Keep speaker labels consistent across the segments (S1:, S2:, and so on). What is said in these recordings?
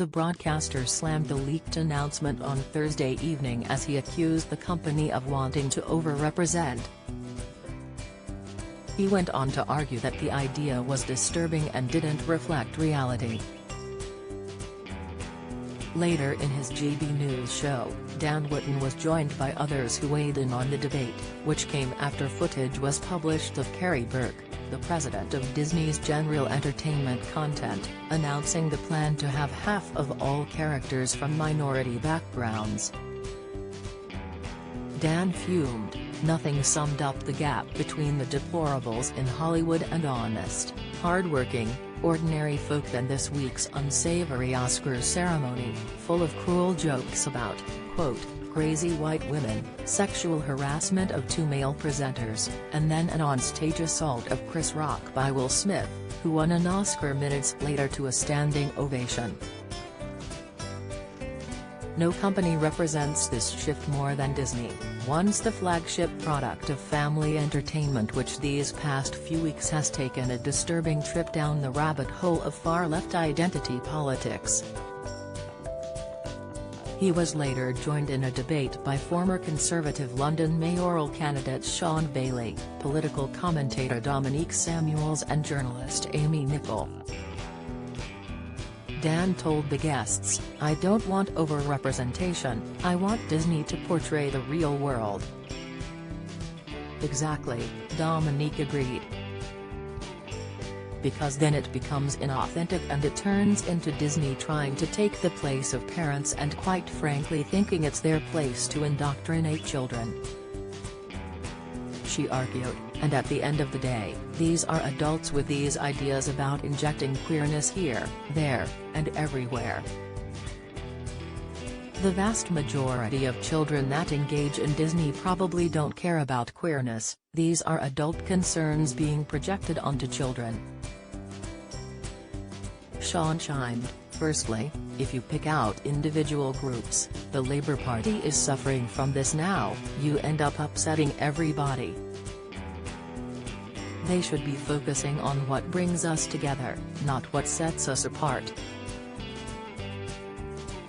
S1: The broadcaster slammed the leaked announcement on Thursday evening as he accused the company of wanting to overrepresent. He went on to argue that the idea was disturbing and didn't reflect reality. Later in his GB News show, Dan Wootton was joined by others who weighed in on the debate, which came after footage was published of Carrie Burke, the president of Disney's General Entertainment Content, announcing the plan to have half of all characters from minority backgrounds. Dan fumed, "Nothing summed up the gap between the deplorables in Hollywood and honest, hard-working, ordinary folk than this week's unsavory Oscars ceremony, full of cruel jokes about, quote, crazy white women, sexual harassment of two male presenters, and then an onstage assault of Chris Rock by Will Smith, who won an Oscar minutes later to a standing ovation. No company represents this shift more than Disney, once the flagship product of family entertainment, which these past few weeks has taken a disturbing trip down the rabbit hole of far-left identity politics." He was later joined in a debate by former Conservative London mayoral candidate Sean Bailey, political commentator Dominique Samuels and journalist Amy Nichol. Dan told the guests, "I don't want over-representation, I want Disney to portray the real world." "Exactly," Dominique agreed. "Because then it becomes inauthentic and it turns into Disney trying to take the place of parents and quite frankly thinking it's their place to indoctrinate children," she argued, "and at the end of the day, these are adults with these ideas about injecting queerness here, there, and everywhere. The vast majority of children that engage in Disney probably don't care about queerness, these are adult concerns being projected onto children." Sean chimed, "Firstly, if you pick out individual groups, the Labour Party is suffering from this now, you end up upsetting everybody. They should be focusing on what brings us together, not what sets us apart."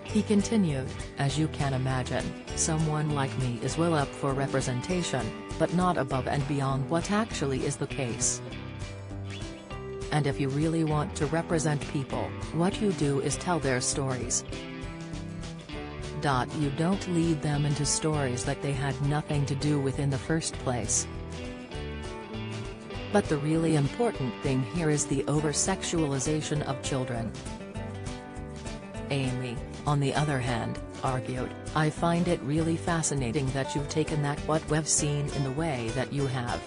S1: He continued, "As you can imagine, someone like me is well up for representation, but not above and beyond what actually is the case. And if you really want to represent people, what you do is tell their stories. You don't lead them into stories that they had nothing to do with in the first place. But the really important thing here is the over-sexualization of children." Amy, on the other hand, argued, "I find it really fascinating that you've taken that what we've seen in the way that you have.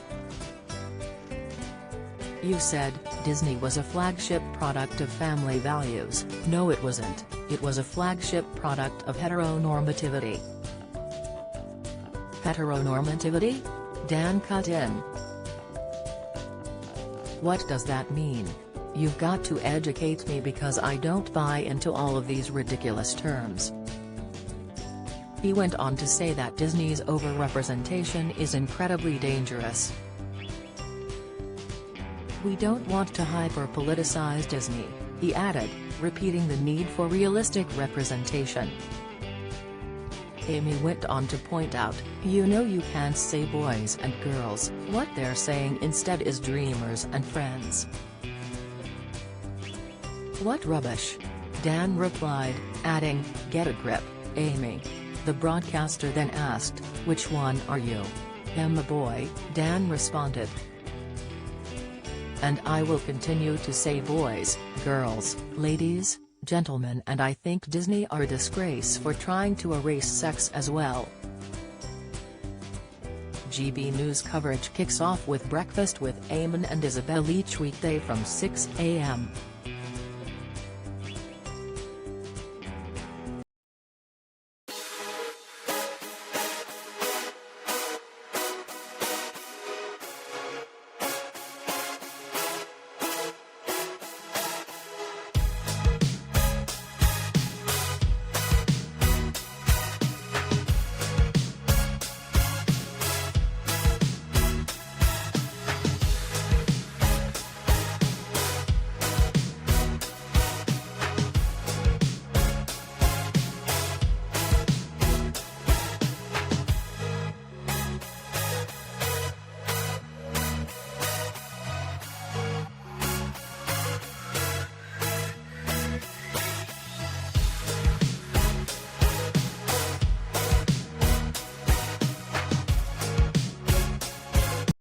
S1: You said, Disney was a flagship product of family values. No, it wasn't, it was a flagship product of heteronormativity." "Heteronormativity?" Dan cut in. "What does that mean? You've got to educate me because I don't buy into all of these ridiculous terms." He went on to say that Disney's overrepresentation is incredibly dangerous. "We don't want to hyper-politicize Disney," he added, repeating the need for realistic representation. Amy went on to point out, "You know you can't say boys and girls, what they're saying instead is dreamers and friends." "What rubbish," Dan replied, adding, "Get a grip, Amy." The broadcaster then asked, "Which one are you?" "I'm a boy," Dan responded. "And I will continue to say boys, girls, ladies, gentlemen, and I think Disney are a disgrace for trying to erase sex as well." GB News coverage kicks off with Breakfast with Eamon and Isabel each weekday from 6 a.m.